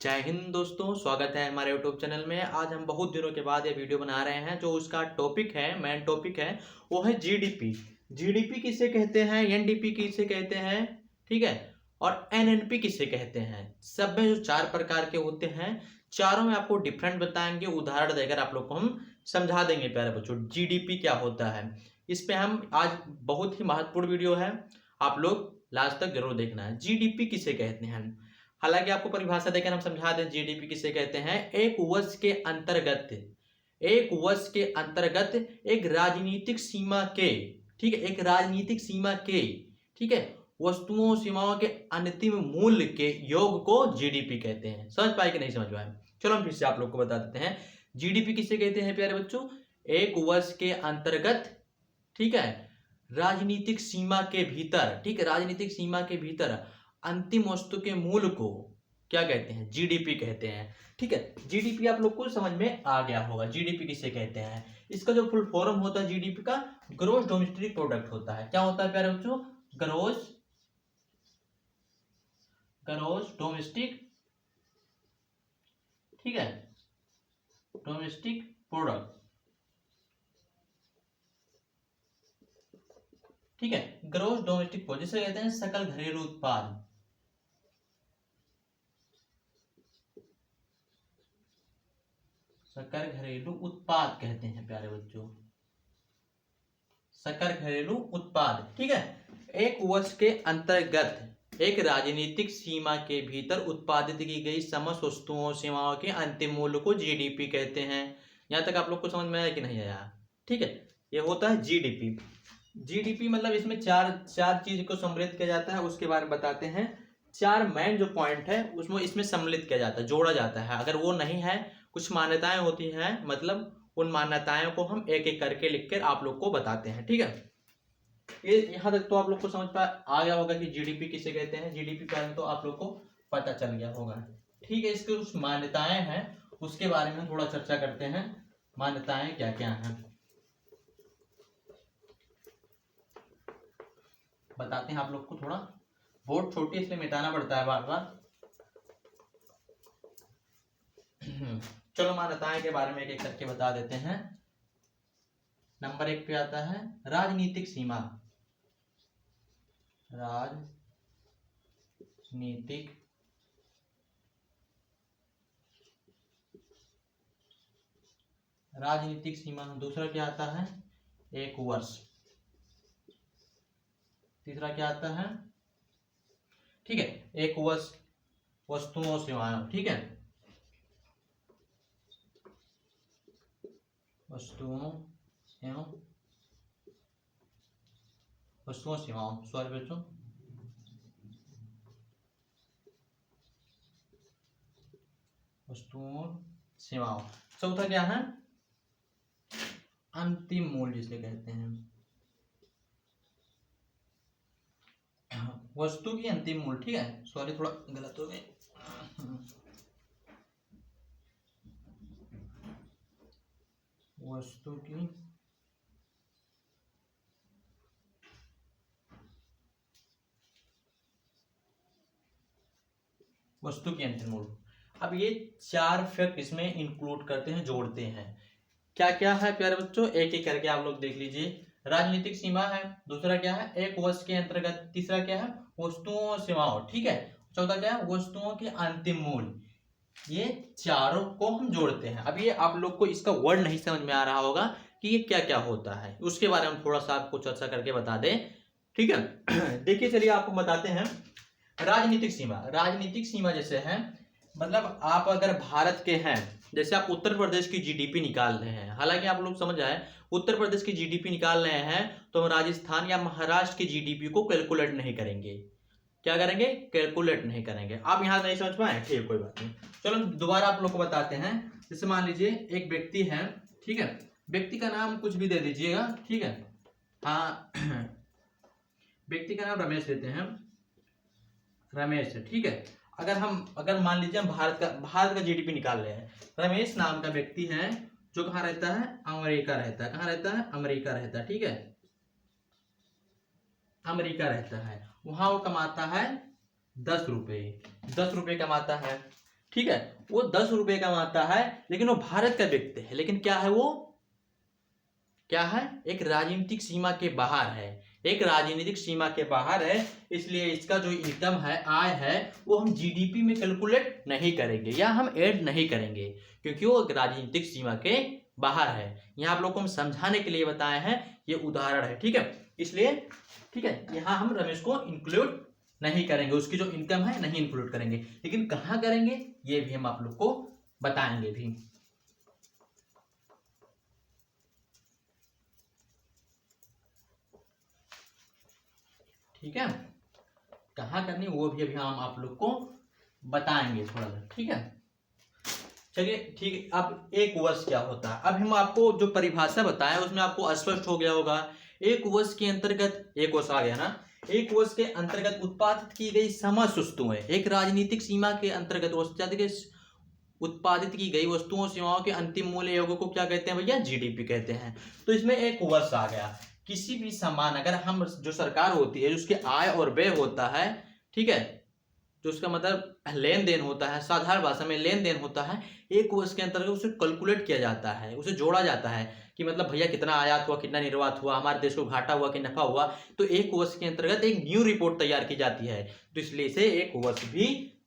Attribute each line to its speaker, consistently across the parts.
Speaker 1: जय हिंद दोस्तों, स्वागत है हमारे यूट्यूब चैनल में। आज हम बहुत दिनों के बाद ये वीडियो बना रहे हैं। जो उसका टॉपिक है, मेन टॉपिक है, वो है जीडीपी। जीडीपी किसे कहते हैं, एनडीपी किसे कहते हैं, ठीक है, और एनएनपी किसे कहते हैं। सब में जो चार प्रकार के होते हैं, चारों में आपको डिफरेंट बताएंगे। उदाहरण देकर आप लोग को हम समझा देंगे प्यारे बच्चों जीडीपी क्या होता है। इस पे हम आज बहुत ही महत्वपूर्ण वीडियो है, आप लोग लास्ट तक जरूर देखना है। जीडीपी किसे कहते हैं, हालांकि आपको परिभाषा देकर हम समझा दें जीडीपी किसे कहते हैं। एक वर्ष के अंतर्गत, एक वर्ष के अंतर्गत एक राजनीतिक सीमा के, ठीक है, एक राजनीतिक सीमा के, ठीक है, वस्तुओं सेवाओं के अंतिम मूल्य के योग को जीडीपी कहते हैं। समझ पाए कि नहीं समझ पाए? चलो हम फिर से आप लोग को बता देते हैं जीडीपी किसे कहते हैं प्यारे बच्चों। एक वर्ष के अंतर्गत, ठीक है, राजनीतिक सीमा के भीतर, ठीक है, राजनीतिक सीमा के भीतर अंतिम वस्तु के मूल्य को क्या कहते हैं, जीडीपी कहते हैं। ठीक है, जीडीपी आप लोग को समझ में आ गया होगा डीडीपी किसे कहते हैं। इसका जो फुल फॉर्म होता है जीडीपी का, ग्रोस डोमेस्टिक प्रोडक्ट होता है। क्या होता है प्यारे बच्चों? ग्रोस डोमेस्टिक, ठीक है, डोमेस्टिक प्रोडक्ट, ठीक है, ग्रोस डोमेस्टिक प्रोडक्ट जिसे कहते हैं सकल घरेलू उत्पाद। सकल घरेलू उत्पाद कहते हैं प्यारे बच्चों, सकल घरेलू उत्पाद, ठीक है। एक वर्ष के अंतर्गत एक राजनीतिक सीमा के भीतर उत्पादित की गई समस्त वस्तुओं सेवाओं के अंतिम मूल्य को जीडीपी कहते हैं। यहां तक आप लोग को समझ में आया कि नहीं आया? ठीक है, ये होता है जीडीपी। जीडीपी मतलब इसमें चार चार चीज को सम्मिलित किया जाता है, उसके बारे में बताते हैं। चार मेन जो पॉइंट है उसमें इसमें सम्मिलित किया जाता है, जोड़ा जाता है। अगर वो नहीं है, कुछ मान्यताएं होती हैं, मतलब उन मान्यताओं को हम एक एक करके लिखकर आप लोग को बताते हैं। ठीक है, ये यहां तक तो आप लोग को समझ पा आ गया होगा कि जीडीपी किसे कहते हैं। जीडीपी का तो आप लोग को पता चल गया होगा। ठीक है, इसके कुछ मान्यताएं हैं, उसके बारे में थोड़ा चर्चा करते हैं। मान्यताएं क्या क्या हैं बताते हैं आप लोग को। थोड़ा बोर्ड छोटी इसलिए मिटाना पड़ता है बार बार। चलो मान्यताएं के बारे में एक एक करके बता देते हैं। नंबर 1 पे आता है राजनीतिक सीमा। राजनीतिक सीमा। दूसरा क्या आता है? एक वर्ष। तीसरा क्या आता है? ठीक है, एक वर्ष वस्तुओं सेवाएं, ठीक है, वस्तुओं सेवाओं, सॉरी बच्चों, वस्तुओं सेवाओं। चौथा क्या है? अंतिम मूल्य जिसे कहते हैं, वस्तु की अंतिम मूल्य, ठीक है, सॉरी थोड़ा गलत हो गया। वस्तु की अंतिम मूल्य। अब ये चार फैक्ट इसमें इंक्लूड करते हैं, जोड़ते हैं। क्या क्या है प्यारे बच्चों, एक एक करके आप लोग देख लीजिए। राजनीतिक सीमा है, दूसरा क्या है? एक वर्ष के अंतर्गत, तीसरा क्या है? वस्तुओं और सेवाओं, ठीक है, चौथा क्या है? वस्तुओं के अंतिम मूल्य। ये चारों को हम जोड़ते हैं। अब ये आप लोग को इसका वर्ड नहीं समझ में आ रहा होगा कि ये क्या क्या होता है, उसके बारे में थोड़ा सा आपको चर्चा करके बता दें, ठीक है। देखिए, चलिए आपको बताते हैं। राजनीतिक सीमा, राजनीतिक सीमा जैसे है, मतलब आप अगर भारत के हैं, जैसे आप उत्तर प्रदेश की जीडीपी निकाल रहे हैं, हालांकि आप लोग समझ आए, उत्तर प्रदेश की जीडीपी निकाल रहे हैं तो हम राजस्थान या महाराष्ट्र की जीडीपी को कैलकुलेट नहीं करेंगे। क्या करेंगे? कैलकुलेट नहीं करेंगे। आप यहां नहीं समझ पाए, ठीक, कोई बात नहीं। चलो दोबारा आप लोग को बताते हैं। जैसे मान लीजिए एक व्यक्ति है, ठीक है, व्यक्ति का नाम कुछ भी दे दीजिएगा, ठीक है, हाँ। व्यक्ति का नाम रमेश देते हैं, रमेश, ठीक है। अगर मान लीजिए हम भारत का जीडीपी निकाल रहे हैं, रमेश नाम का व्यक्ति है जो कहाँ रहता है? अमेरिका रहता है। कहाँ रहता है? अमेरिका रहता है, ठीक है, अमेरिका रहता है। वहां वो कमाता है 10 रुपए, 10 रुपए कमाता है, ठीक है, वो 10 रुपए कमाता है, लेकिन वो भारत का व्यक्ति है, लेकिन क्या है वो, क्या है, एक राजनीतिक सीमा के बाहर है, एक राजनीतिक सीमा के बाहर है। इसलिए इसका जो इनकम है, आय है, वो हम जीडीपी में कैलकुलेट नहीं करेंगे या हम ऐड नहीं करेंगे, क्योंकि वो एक राजनीतिक सीमा के बाहर है। यहाँ आप लोग को हम समझाने के लिए बताए हैं, ये उदाहरण है, ठीक है। इसलिए ठीक है, यहाँ हम रमेश को इंक्लूड नहीं करेंगे, उसकी जो इनकम है नहीं इंक्लूड करेंगे, लेकिन कहाँ करेंगे ये भी हम आप लोग को बताएंगे भी। ठीक है, कहाँ करनी वो भी अभी हम आप लोग को बताएंगे थोड़ा सा, ठीक है। चलिए ठीक है, अब एक वर्ष क्या होता है, अब हम आपको जो परिभाषा बताया उसमें आपको स्पष्ट हो गया होगा। एक वर्ष के अंतर्गत, एक वर्ष आ गया ना, एक वर्ष के अंतर्गत उत्पादित की गई समस्त वस्तुएं, एक राजनीतिक सीमा के अंतर्गत उत्पादित की गई वस्तुओं सेवाओं के अंतिम मूल्य योगों को क्या कहते हैं भैया, जीडीपी कहते हैं। तो इसमें एक वर्ष आ गया। किसी भी सामान, अगर हम, जो सरकार होती है, उसके आय और व्यय होता है, ठीक है, जो उसका मतलब लेन देन होता है, साधारण भाषा में लेन देन होता है, एक वर्ष के अंतर्गत उसे कैलकुलेट किया जाता है, उसे जोड़ा जाता है कि मतलब भैया कितना आयात हुआ, कितना निर्यात हुआ, हमारे देश को घाटा हुआ कि नफा हुआ। तो एक वर्ष के अंतर्गत एक न्यू रिपोर्ट तैयार की जाती है, तो इसलिए इसे एक वर्ष भी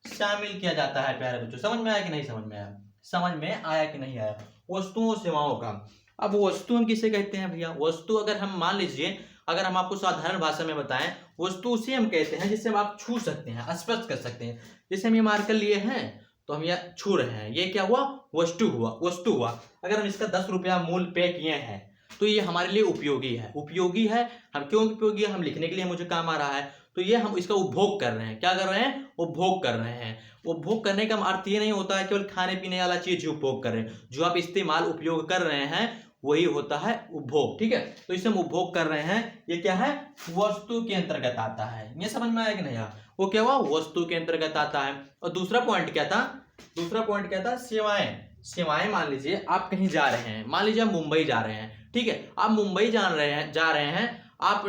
Speaker 1: शामिल किया जाता है। प्यारे बच्चों, समझ में आया कि नहीं समझ में आया, समझ में आया कि नहीं आया। वस्तुओं सेवाओं का, अब वस्तु हम किसे कहते हैं भैया, वस्तु अगर हम मान लीजिए, अगर हम आपको साधारण भाषा में बताएं, वस्तु उसे हम कहते हैं जिसे हम आप छू सकते हैं, स्पर्श कर सकते हैं। जैसे हम ये मार्कर लिए हैं तो हम ये छू रहे हैं, ये क्या हुआ, वस्तु हुआ, वस्तु हुआ। अगर हम इसका 10 रुपया मूल्य पे किए हैं तो ये हमारे लिए उपयोगी है, उपयोगी है। हम क्यों उपयोगी है, हम लिखने के लिए मुझे काम आ रहा है, तो ये हम इसका उपभोग कर रहे हैं। क्या कर रहे हैं, उपभोग कर रहे हैं। उपभोग करने का अर्थ ये नहीं होता है केवल खाने पीने वाला चीज ही उपभोग कर रहे हैं, जो आप इस्तेमाल उपयोग कर रहे हैं वही होता है उपभोग, ठीक है। तो इसे हम उपभोग कर रहे हैं, ये क्या है, वस्तु के अंतर्गत आता है। ये समझ में आया कि नहीं, वो क्या हुआ, वस्तु के अंतर्गत आता है। और दूसरा पॉइंट क्या था, दूसरा पॉइंट क्या था, सेवाएं। सेवाएं, मान लीजिए आप कहीं जा रहे हैं, मान लीजिए आप मुंबई जा रहे हैं, ठीक है, आप मुंबई जा रहे हैं, आप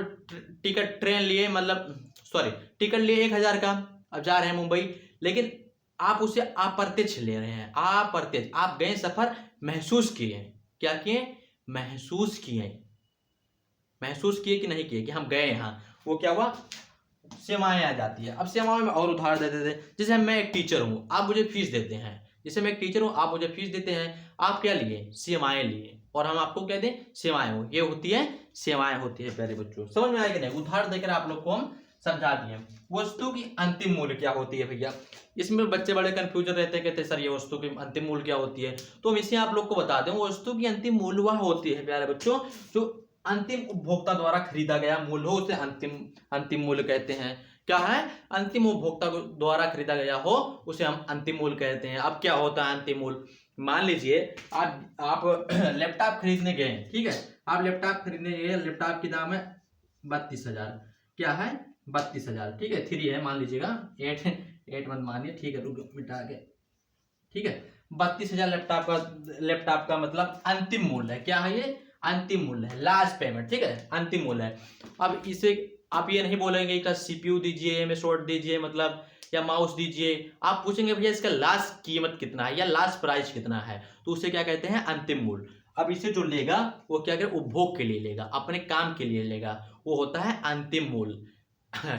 Speaker 1: टिकट ट्रेन लिए, मतलब सॉरी टिकट लिए 1000 का, अब जा रहे हैं मुंबई, लेकिन आप उसे अप्रत्यक्ष ले रहे हैं, अप्रत्यक्ष। आप गए, सफर महसूस किए, क्या किए, महसूस किए, महसूस किए कि नहीं किए कि हम गए यहाँ, वो क्या हुआ, सेवाएं आ जाती है। अब सेवाओं में और उदाहरण देते थे, जैसे मैं एक टीचर हूँ, आप मुझे फीस देते हैं, जैसे मैं एक टीचर हूँ, आप मुझे फीस देते हैं, आप क्या लिए, सेवाएं लिए, और हम आपको क्या दें, सेवाएं हो, ये होती है सेवाएं होती है। प्यारे बच्चों, समझ में आया कि नहीं, उदाहरण देकर आप लोग को हम समझा दिए। वस्तु की अंतिम मूल्य क्या होती है भैया, इसमें बच्चे बड़े कंफ्यूजन रहते हैं, कहते हैं सर ये वस्तु की अंतिम मूल्य क्या होती है, तो हम इसे आप लोग को बता दें। वस्तु की अंतिम मूल्य वह होती है प्यारे बच्चों, जो अंतिम उपभोक्ता द्वारा खरीदा गया मूल्य हो, उसे अंतिम मूल्य कहते हैं। क्या है, अंतिम उपभोक्ता द्वारा खरीदा गया हो उसे हम अंतिम मूल्य कहते हैं। अब क्या होता है अंतिम मूल्य, मान लीजिए आप लैपटॉप खरीदने गए, ठीक है, आप लैपटॉप खरीदने गए, लैपटॉप की दाम है 32,000, क्या है 32,000, ठीक है, 3 है मान लीजिएगा, 8 मत मानिए, ठीक है, रुक मिटा के, ठीक है, 32,000 लैपटॉप का मतलब अंतिम मूल्य है। क्या है ये, अंतिम मूल्य है, लास्ट पेमेंट, ठीक है, अंतिम मूल्य है। अब इसे आप ये नहीं बोलेंगे कि सीपीयू दीजिए, एमएस वर्ड दीजिए, मतलब या माउस दीजिए, आप पूछेंगे भैया इसका लास्ट कीमत कितना है या लास्ट प्राइस कितना है, तो उसे क्या कहते हैं, अंतिम मूल्य। अब इसे जो लेगा वो क्या करे, उपभोग के लिए लेगा, अपने काम के लिए लेगा, वो होता है अंतिम मूल्य,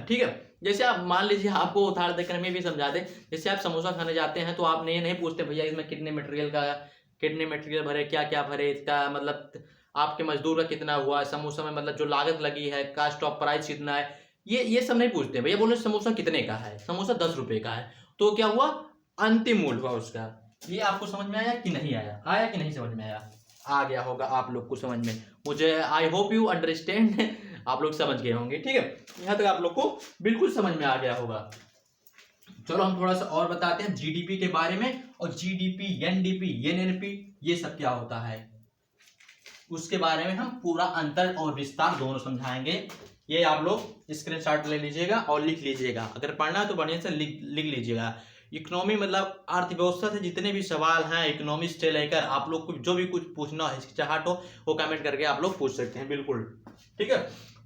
Speaker 1: ठीक है। जैसे आप मान लीजिए, आपको उदाहरण देकर मैं भी समझा दें, जैसे आप समोसा खाने जाते हैं तो आपने ये नहीं पूछते भैया इसमें कितने मटेरियल भरे, क्या क्या भरे, इसका मतलब आपके मजदूर का कितना हुआ, समोसा में मतलब जो लागत लगी है, कास्ट ऑफ प्राइस कितना है, ये सब नहीं पूछते भैया। बोले समोसा कितने का है, समोसा 10 रुपए का है, तो क्या हुआ, अंतिम मूल्य हुआ उसका। ये आपको समझ में आया कि नहीं आया, आया कि नहीं समझ में आया, आ गया होगा आप लोग को समझ में, मुझे आई होप यू अंडरस्टैंड, आप लोग समझ गए होंगे, ठीक है, यहाँ तक आप लोग को बिल्कुल समझ में आ गया होगा। चलो हम थोड़ा सा और बताते हैं जीडीपी के बारे में, और जीडीपी, एनडीपी, एनएनपी, ये सब क्या होता है उसके बारे में हम पूरा अंतर और विस्तार दोनों समझाएंगे। ये आप लोग स्क्रीनशॉट ले लीजिएगा और लिख लीजिएगा, अगर पढ़ना है तो बढ़िया से लिख लीजिएगा। इकोनॉमी मतलब अर्थव्यवस्था से जितने भी सवाल हैं इकोनॉमिक्स से लेकर, आप लोग को जो भी कुछ पूछना है, हिचकिचाहट हो वो कमेंट करके आप लोग पूछ सकते हैं, बिल्कुल, ठीक है।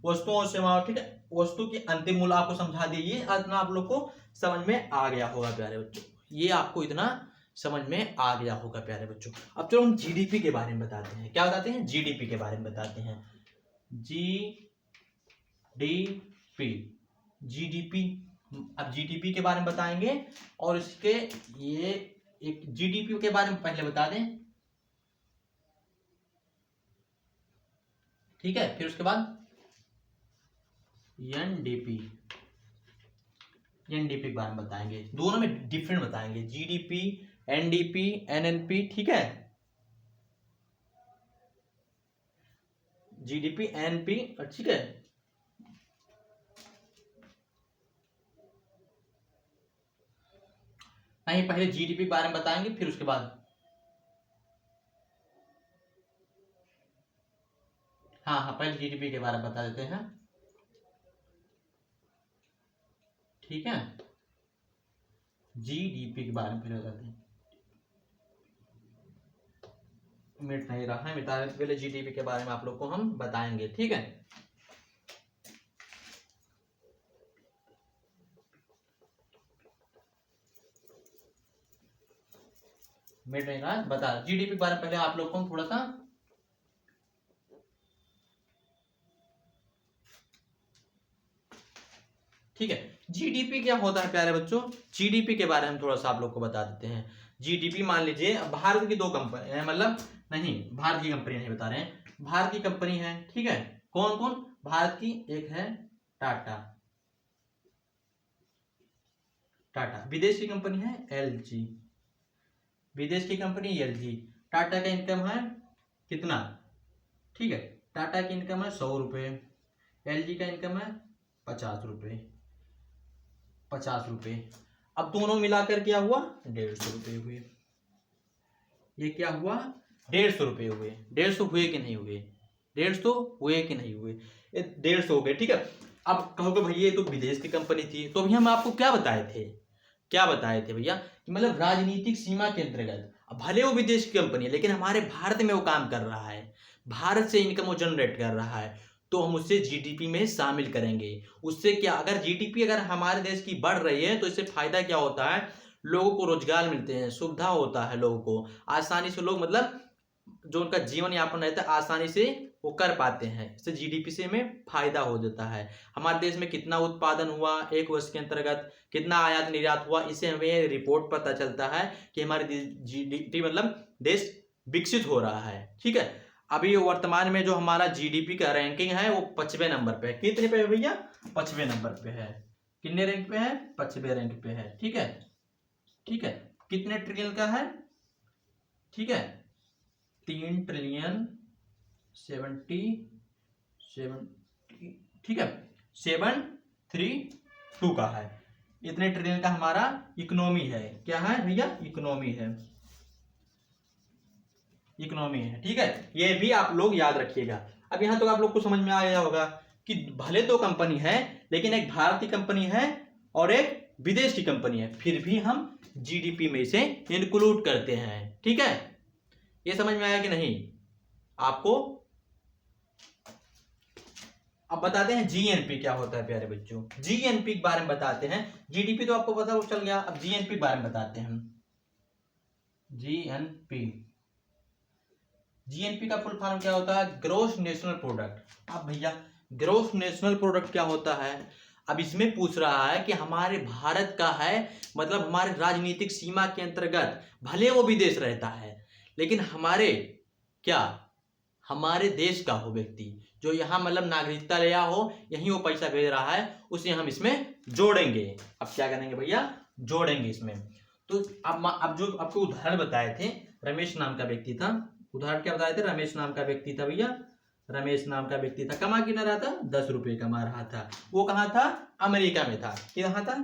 Speaker 1: वस्तुओं और सेवाओं, ठीक है, वस्तु की अंतिम मूल्य आपको समझा दी, ये इतना आप लोग को समझ में आ गया होगा प्यारे बच्चों, ये आपको इतना समझ में आ गया होगा प्यारे बच्चों। अब चलो हम जीडीपी के बारे में बताते हैं। क्या बताते हैं? जीडीपी के बारे में बताते हैं। GDP, GDP. अब जीडीपी के बारे में बताएंगे और इसके ये एक जीडीपी के बारे में पहले बता दें, ठीक है। फिर उसके बाद एनडीपी, एनडीपी के बारे में बताएंगे। दोनों में डिफरेंट बताएंगे, जीडीपी, एनडीपी, एनएनपी, ठीक है। जीडीपी, एनपी, ठीक है। नहीं, पहले जीडीपी के बारे में बताएंगे, फिर उसके बाद हाँ, पहले जीडीपी के बारे में बता देते हैं, ठीक है। जीडीपी के बारे में फिर बताते हैं। मिनट नहीं रहा है, बता देते पहले जीडीपी के बारे में आप लोग को हम बताएंगे, ठीक है। मिनट नहीं रहा, बता जीडीपी के बारे में पहले आप लोग को हम थोड़ा सा ठीक है। जीडीपी क्या होता है प्यारे बच्चों? जीडीपी के बारे में थोड़ा सा आप लोग को बता देते हैं। जीडीपी मान लीजिए भारत की दो कंपनी है, मतलब नहीं, भारत की कंपनी नहीं बता रहे हैं, भारत की कंपनी है, ठीक है। कौन कौन? भारत की एक है टाटा, टाटा। विदेश की कंपनी है एलजी, विदेश की कंपनी एलजी। टाटा का इनकम है कितना? ठीक है, टाटा की इनकम है 100 रुपये, एलजी का इनकम है 50 रुपये, 50 रुपये। अब दोनों मिलाकर क्या हुआ? 150 रुपये हुए। ये क्या हुआ? 150 रुपये हुए। 150 हुए कि नहीं हुए? 150 हुए कि नहीं हुए? 150 हो गए, ठीक है। अब कहोगे भैया ये तो विदेश की कंपनी थी, तो अभी हम आपको क्या बताए थे? क्या बताए थे भैया? कि मतलब राजनीतिक सीमा के अंतर्गत भले वो विदेश की कंपनी है, लेकिन हमारे भारत में वो काम कर रहा है, भारत से इनकम वो जनरेट कर रहा है, तो हम उससे जीडीपी में शामिल करेंगे। उससे क्या, अगर जीडीपी अगर हमारे देश की बढ़ रही है तो इससे फायदा क्या होता है? लोगों को रोजगार मिलते हैं, सुविधा होता है, लोगों को आसानी से लोग मतलब जो उनका जीवन यापन रहता है आसानी से वो कर पाते हैं। इससे जीडीपी से में फायदा हो जाता है। हमारे देश में कितना उत्पादन हुआ एक वर्ष के अंतर्गत, कितना आयात निर्यात हुआ, इससे हमें रिपोर्ट पता चलता है कि हमारे जीडीपी मतलब देश विकसित हो रहा है, ठीक है। अभी वर्तमान में जो हमारा जीडीपी का रैंकिंग है वो 55वें नंबर पे है। कितने पे है भैया? 55वें नंबर पे है। कितने रैंक पे है? 55वें रैंक पे है, ठीक है, ठीक है। कितने ट्रिलियन का है? ठीक है, 3 ट्रिलियन 70, ठीक है, 732 का है। इतने ट्रिलियन का हमारा इकोनॉमी है। क्या है भैया? इकोनॉमी है, इकोनॉमी है, ठीक है। ये भी आप लोग याद रखिएगा। अब यहां तो आप लोग को समझ में आ गया होगा कि भले तो कंपनी है, लेकिन एक भारत की कंपनी है और एक विदेश की कंपनी है, फिर भी हम जीडीपी में इसे इंक्लूड करते हैं, ठीक है। ये समझ में आया कि नहीं आपको? अब बताते हैं जीएनपी क्या होता है प्यारे बच्चों। जीएनपी के बारे में बताते हैं। जीडीपी तो आपको पता चल गया, अब जीएनपी के बारे में बताते हैं हम। जीएनपी, जीएनपी का फुल फॉर्म क्या होता है? Gross national product. अब भैया ग्रोस नेशनल प्रोडक्ट क्या होता है? अब इसमें पूछ रहा है कि हमारे भारत का है, मतलब हमारे राजनीतिक सीमा के अंतर्गत भले वो विदेश रहता है, लेकिन हमारे क्या, हमारे देश का हो व्यक्ति जो यहाँ मतलब नागरिकता लिया हो, यहीं वो पैसा भेज रहा है, उसे हम इसमें जोड़ेंगे। अब क्या करेंगे भैया? जोड़ेंगे इसमें। तो अब जो आपको उदाहरण बताए थे, रमेश नाम का व्यक्ति था, उदाहरण क्या बताए थे? रमेश नाम का व्यक्ति था भैया, रमेश नाम का व्यक्ति था, कमा कितना रहा था? 10 रुपये कमा रहा था। वो कहाँ था? अमेरिका में था। कहाँ था?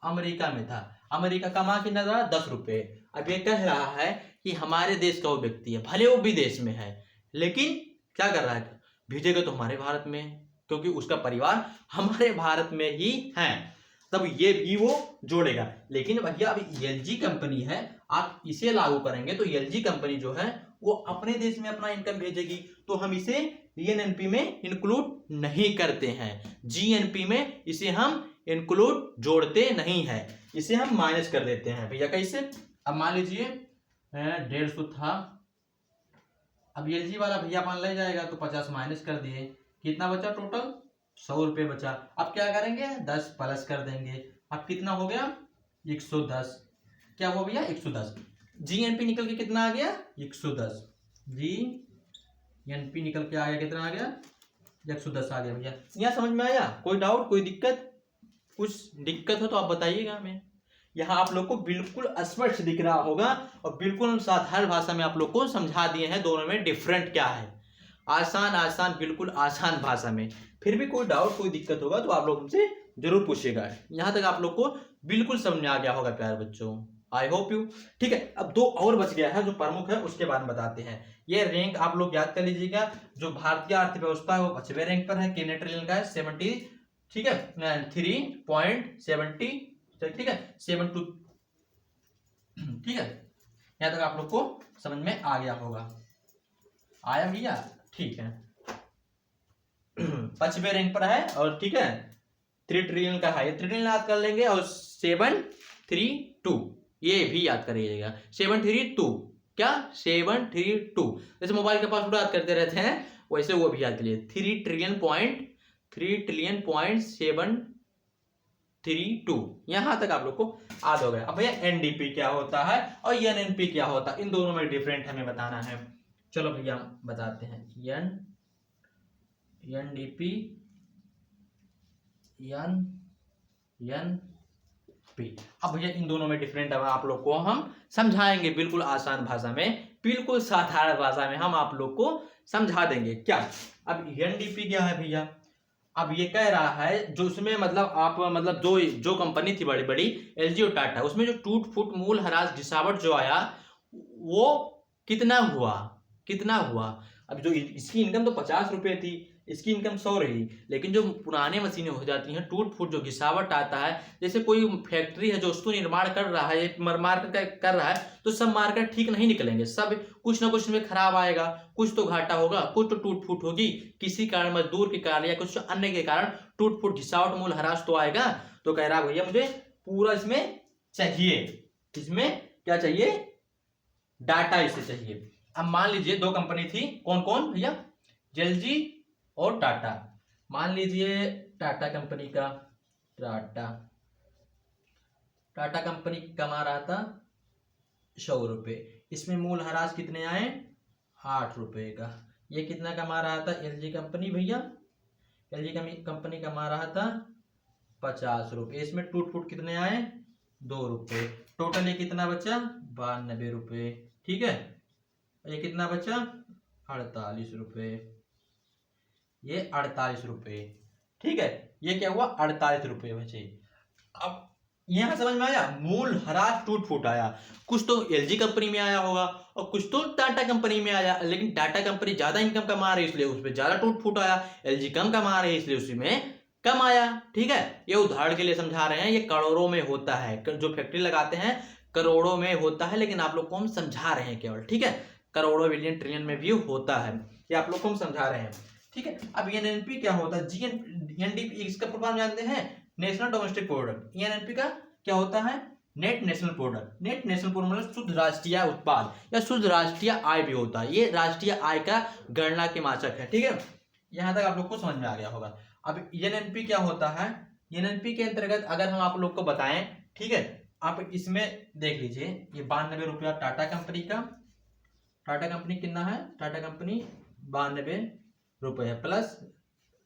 Speaker 1: अमेरिका में था। अमेरिका कमा कितना रहा? 10 रुपये। अब ये कह रहा है कि हमारे देश का वो व्यक्ति है, भले वो विदेश में है, लेकिन क्या कर रहा है? भेजेगा तो हमारे भारत में, क्योंकि उसका परिवार हमारे भारत में ही है, तब ये भी वो जोड़ेगा। लेकिन भैया अभी एलजी कंपनी है, आप इसे लागू करेंगे तो एलजी कंपनी जो है वो अपने देश में अपना इनकम भेजेगी, तो हम इसे एनएनपी में इंक्लूड नहीं करते हैं। जीएनपी में इसे हम इंक्लूड जोड़ते नहीं है। इसे हम माइनस कर देते हैं भैया। कैसे? अब मान लीजिए 150 था, अब एलजी वाला भैया मान ले जाएगा तो 50 माइनस कर दिए, कितना बचा टोटल? 100 रुपये बचा। अब क्या करेंगे? 10 प्लस कर देंगे। अब कितना हो गया? 110। क्या हुआ भैया? 110। जीएनपी निकल के कितना आ गया? 110। जीएनपी निकल के आ गया, कितना आ गया? 110 आ गया भैया। यहाँ समझ में आया? कोई डाउट, कोई दिक्कत? कुछ दिक्कत हो तो आप बताइएगा हमें। यहाँ आप लोग को बिल्कुल स्पष्ट दिख रहा होगा और बिल्कुल हम साधारण भाषा में आप लोग को समझा दिए हैं दोनों में डिफरेंट क्या है। आसान आसान, बिल्कुल आसान भाषा में। फिर भी कोई डाउट, कोई दिक्कत होगा तो आप लोग हमसे जरूर पूछिएगा। यहाँ तक आप लोग को बिल्कुल समझ में आ गया होगा प्यारे बच्चों, आई होप यू। ठीक है, अब 2 और बच गया है जो प्रमुख है, उसके बारे में बताते हैं। ये रैंक आप लोग याद कर लीजिएगा। जो भारतीय अर्थव्यवस्था है वो 5वें रैंक पर है, कितने ट्रिलियन का है? 70, ठीक है, 3.70, ठीक है, 72, ठीक है। यहाँ तक आप लोग को समझ में आ गया होगा। आया भैया? ठीक है, 5वें रैंक पर है और ठीक है 3 ट्रिलियन का है। ये ट्रिलियन याद कर लेंगे और 732 ये भी याद करिएगा। 732 क्या? 732। जैसे मोबाइल के पासवर्ड याद करते रहते हैं वैसे वो भी याद करिए। 3 ट्रिलियन पॉइंट 732। यहां तक आप लोग को याद हो गया। अब भैया एनडीपी क्या होता है और एनएनपी क्या होता है, इन दोनों में डिफरेंट हमें बताना है। चलो भैया बताते हैं। NDP, NNP. अब भैया इन दोनों में डिफरेंट है, आप लोग को हम समझाएंगे बिल्कुल आसान भाषा में, बिल्कुल साधारण भाषा में हम आप लोग को समझा देंगे। क्या? अब एनडीपी क्या है भैया? अब ये कह रहा है जो उसमें मतलब आप मतलब जो कंपनी थी बड़ी बड़ी एलजी और टाटा, उसमें जो टूट फूट मूल ह्रास गिरावट जो आया वो कितना हुआ? अब जो इसकी इनकम तो 50 रुपए थी, इसकी इनकम 100 रही, लेकिन जो पुराने मशीनें हो जाती हैं, टूट फूट जो घिसावट आता है, जैसे कोई फैक्ट्री है जो उसको निर्माण कर रहा है, कर रहा है, तो सब मार्केट ठीक नहीं निकलेंगे, सब कुछ ना कुछ में खराब आएगा, कुछ तो घाटा होगा, कुछ तो टूट फूट होगी, किसी कारण मजदूर के कारण या कुछ अन्य के कारण टूट फूट घिसावट मूल ह्रास तो आएगा। तो कह रहा भैया मुझे पूरा इसमें चाहिए, इसमें क्या चाहिए? डाटा इसे चाहिए। अब मान लीजिए 2 कंपनी थी, कौन कौन भैया? एलजी और टाटा। मान लीजिए टाटा कंपनी कमा रहा था 100 रुपए, इसमें मूल ह्रास कितने आए? 8 रुपए का। ये कितना कमा रहा था? एलजी कंपनी भैया, एलजी कंपनी कमा रहा था 50 रुपए, इसमें टूट फूट कितने आए? 2 रुपए। टोटल ये कितना बचा? 92 रुपए, ठीक है। ये कितना बचा? 48 रुपए, ये 48 रुपए, ठीक है। ये क्या हुआ? 48 रुपए बचे। अब यहां समझ में आया? मूल ह्रास टूट फूट आया, कुछ तो एलजी कंपनी में आया होगा और कुछ तो टाटा कंपनी में आया, लेकिन टाटा कंपनी ज्यादा इनकम कमा रही है इसलिए उसमें ज्यादा टूट फूट आया, एलजी कम कमा रही है इसलिए उसमें कम आया, ठीक है। ये उदाहरण के लिए समझा रहे हैं, ये करोड़ों में होता है, जो फैक्ट्री लगाते हैं करोड़ों में होता है, लेकिन आप लोग को हम समझा रहे हैं केवल, ठीक है। करोड़ों बिलियन ट्रिलियन में भी होता है, ये आप लोग को हम समझा रहे हैं, ठीक है। अब एनएनपी क्या होता है? एनडीपी इसका पूर्ण नाम जानते हैं? National domestic product. एनएनपी का क्या होता है? Net national product. Net national product मतलब शुद्ध राष्ट्रीय उत्पाद या शुद्ध राष्ट्रीय आय भी होता है, ये राष्ट्रीय आय का गणना के माचक है, ठीक है। यहां तक आप लोग को समझ में आ गया होगा। अब एनएनपी क्या होता है? एनएनपी के अंतर्गत अगर हम आप लोग को बताएं, ठीक है, आप इसमें देख लीजिए, ये 92 रुपया टाटा कंपनी का, टाटा कंपनी कितना है? टाटा कंपनी 92 रुपए है, प्लस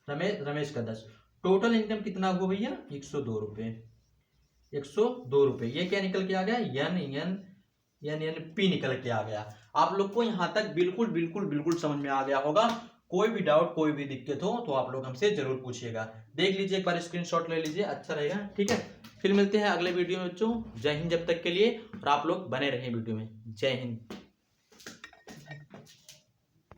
Speaker 1: रमेश का 10, टोटल इनकम कितना हुआ भैया? 102 रुपए, 102 रुपए। ये क्या निकल के आ गया? एनएनपी निकल के आ गया। आप लोग को यहां तक बिल्कुल समझ में आ गया होगा। कोई भी डाउट, कोई भी दिक्कत हो तो आप लोग हमसे जरूर पूछिएगा। देख लीजिए, एक बार स्क्रीनशॉट ले लीजिए, अच्छा रहेगा, ठीक है। फिर मिलते हैं अगले वीडियो में बच्चों। जय हिंद जब तक के लिए, और आप लोग बने रहें वीडियो में। जय हिंद।